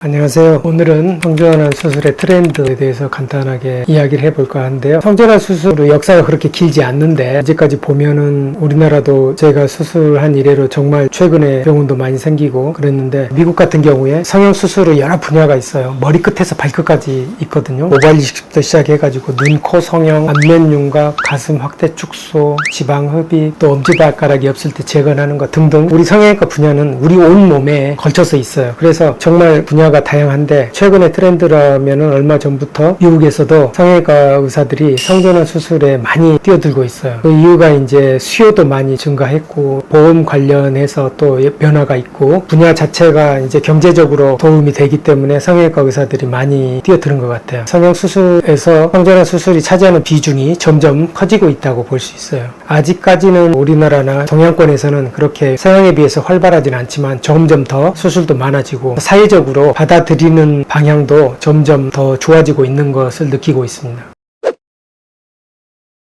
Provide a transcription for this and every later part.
안녕하세요. 오늘은 성전환 수술의 트렌드에 대해서 간단하게 이야기를 해볼까 하는데요. 성전환 수술의 역사가 그렇게 길지 않는데 아직까지 보면은 우리나라도 제가 수술한 이래로 정말 최근에 병원도 많이 생기고 그랬는데 미국 같은 경우에 성형 수술의 여러 분야가 있어요. 머리끝에서 발끝까지 있거든요. 모발 이식부터 시작해가지고 눈, 코 성형, 안면 윤곽, 가슴 확대 축소, 지방 흡입, 또 엄지발가락이 없을 때 재건하는 것 등등 우리 성형외과 분야는 우리 온 몸에 걸쳐서 있어요. 그래서 정말 분야가 다양한데 최근의 트렌드라면은 얼마 전부터 미국에서도 성형외과 의사들이 성전환 수술에 많이 뛰어들고 있어요. 그 이유가 이제 수요도 많이 증가했고 보험 관련해서 또 변화가 있고 분야 자체가 이제 경제적으로 도움이 되기 때문에 성형외과 의사들이 많이 뛰어드는 것 같아요. 성형 수술에서 성전환 수술이 차지하는 비중이 점점 커지고 있다고 볼 수 있어요. 아직까지는 우리나라나 동양권에서는 그렇게 서양에 비해서 활발하진 않지만 점점 더 수술도 많아지고 사회적으로 받아들이는 방향도 점점 더 좋아지고 있는 것을 느끼고 있습니다.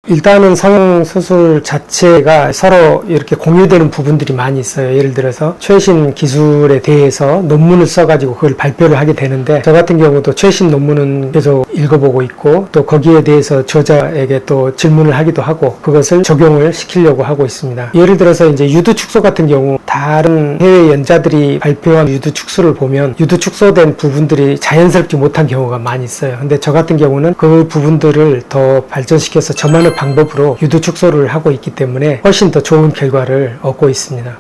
일단은 성형수술 자체가 서로 이렇게 공유되는 부분들이 많이 있어요. 예를 들어서 최신 기술에 대해서 논문을 써가지고 그걸 발표를 하게 되는데 저 같은 경우도 최신 논문은 계속 읽어보고 있고 또 거기에 대해서 저자에게 또 질문을 하기도 하고 그것을 적용을 시키려고 하고 있습니다. 예를 들어서 이제 유두축소 같은 경우 다른 해외 연자들이 발표한 유두축소를 보면 유두축소된 부분들이 자연스럽지 못한 경우가 많이 있어요. 근데 저 같은 경우는 그 부분들을 더 발전시켜서 저만의 방법으로 유두 축소를 하고 있기 때문에 훨씬 더 좋은 결과를 얻고 있습니다.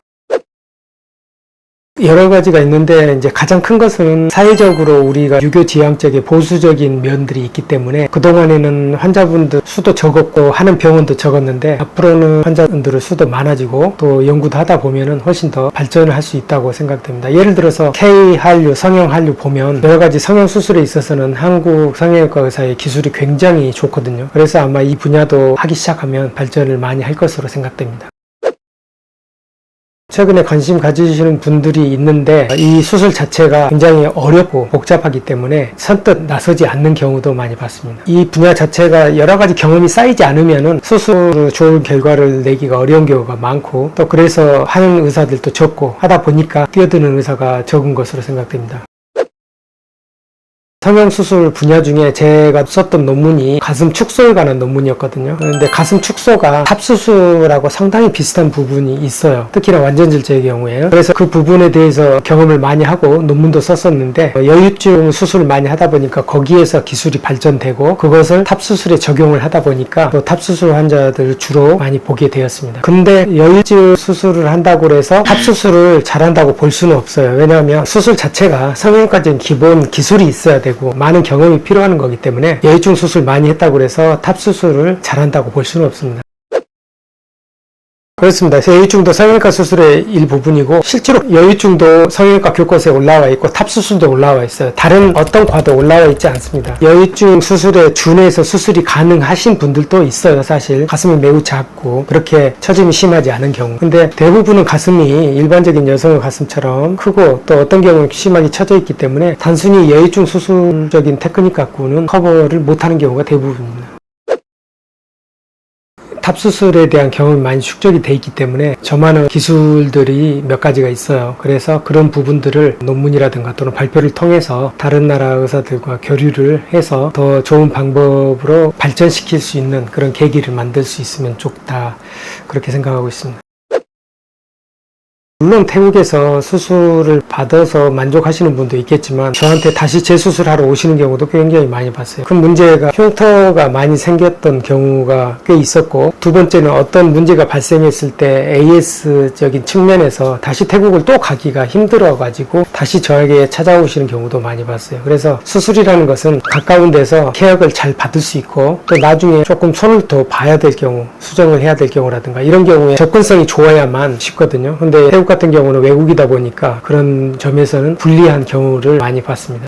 여러 가지가 있는데 이제 가장 큰 것은 사회적으로 우리가 유교지향적인 보수적인 면들이 있기 때문에 그동안에는 환자분들 수도 적었고 하는 병원도 적었는데 앞으로는 환자분들의 수도 많아지고 또 연구도 하다 보면은 훨씬 더 발전을 할 수 있다고 생각됩니다. 예를 들어서 K-한류, 성형한류 보면 여러 가지 성형 수술에 있어서는 한국 성형외과 의사의 기술이 굉장히 좋거든요. 그래서 아마 이 분야도 하기 시작하면 발전을 많이 할 것으로 생각됩니다. 최근에 관심 가지시는 분들이 있는데 이 수술 자체가 굉장히 어렵고 복잡하기 때문에 선뜻 나서지 않는 경우도 많이 봤습니다. 이 분야 자체가 여러 가지 경험이 쌓이지 않으면은 수술로 좋은 결과를 내기가 어려운 경우가 많고 또 그래서 하는 의사들도 적고 하다 보니까 뛰어드는 의사가 적은 것으로 생각됩니다. 성형수술 분야 중에 제가 썼던 논문이 가슴 축소에 관한 논문이었거든요. 그런데 가슴 축소가 탑수술하고 상당히 비슷한 부분이 있어요. 특히나 완전질제의 경우에요. 그래서 그 부분에 대해서 경험을 많이 하고 논문도 썼었는데 여유증 수술을 많이 하다 보니까 거기에서 기술이 발전되고 그것을 탑수술에 적용을 하다 보니까 또 탑수술 환자들을 주로 많이 보게 되었습니다. 근데 여유증 수술을 한다고 해서 탑수술을 잘한다고 볼 수는 없어요. 왜냐하면 수술 자체가 성형외과적인 기본 기술이 있어야 되고 많은 경험이 필요한 거기 때문에 여유증 수술 많이 했다고 해서 탑수술을 잘한다고 볼 수는 없습니다. 그렇습니다. 여유증도 성형외과 수술의 일부분이고 실제로 여유증도 성형외과 교과서에 올라와 있고 탑수술도 올라와 있어요. 다른 어떤 과도 올라와 있지 않습니다. 여유증 수술에 준해서 수술이 가능하신 분들도 있어요. 사실 가슴이 매우 작고 그렇게 처짐이 심하지 않은 경우. 근데 대부분은 가슴이 일반적인 여성의 가슴처럼 크고 또 어떤 경우는 심하게 처져 있기 때문에 단순히 여유증 수술적인 테크닉 갖고는 커버를 못하는 경우가 대부분입니다. 탑수술에 대한 경험이 많이 축적이 돼 있기 때문에 저만의 기술들이 몇 가지가 있어요. 그래서 그런 부분들을 논문이라든가 또는 발표를 통해서 다른 나라 의사들과 교류를 해서 더 좋은 방법으로 발전시킬 수 있는 그런 계기를 만들 수 있으면 좋다 그렇게 생각하고 있습니다. 물론 태국에서 수술을 받아서 만족하시는 분도 있겠지만 저한테 다시 재수술하러 오시는 경우도 굉장히 많이 봤어요. 그 문제가 흉터가 많이 생겼던 경우가 꽤 있었고 두 번째는 어떤 문제가 발생했을 때 AS적인 측면에서 다시 태국을 또 가기가 힘들어가지고 다시 저에게 찾아오시는 경우도 많이 봤어요. 그래서 수술이라는 것은 가까운 데서 케어를 잘 받을 수 있고 또 나중에 조금 손을 더 봐야 될 경우 수정을 해야 될 경우라든가 이런 경우에 접근성이 좋아야만 쉽거든요. 근데 태국 같은 경우는 외국이다 보니까 그런 점에서는 불리한 경우를 많이 봤습니다.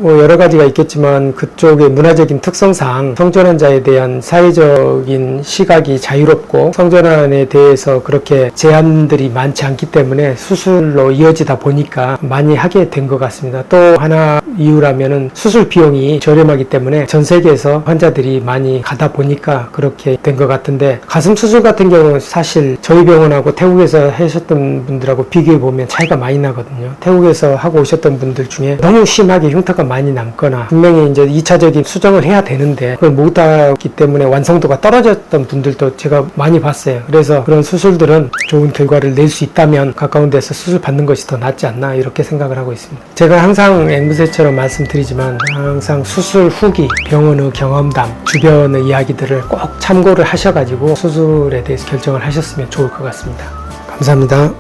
뭐 여러 가지가 있겠지만 그쪽의 문화적인 특성상 성전환자에 대한 사회적인 시각이 자유롭고 성전환에 대해서 그렇게 제한들이 많지 않기 때문에 수술로 이어지다 보니까 많이 하게 된 것 같습니다. 또 하나 이유라면은 수술 비용이 저렴하기 때문에 전 세계에서 환자들이 많이 가다 보니까 그렇게 된 것 같은데, 가슴 수술 같은 경우는 사실 저희 병원하고 태국에서 하셨던 분들하고 비교해 보면 차이가 많이 나거든요. 태국에서 하고 오셨던 분들 중에 너무 심하게 흉터가 많이 남거나 분명히 이제 2차적인 수정을 해야 되는데 그걸 못하기 때문에 완성도가 떨어졌던 분들도 제가 많이 봤어요. 그래서 그런 수술들은 좋은 결과를 낼 수 있다면 가까운 데서 수술 받는 것이 더 낫지 않나 이렇게 생각을 하고 있습니다. 제가 항상 앵무새처럼 말씀드리지만 항상 수술 후기, 병원의 경험담, 주변의 이야기들을 꼭 참고를 하셔가지고 수술에 대해서 결정을 하셨으면 좋을 것 같습니다. 감사합니다.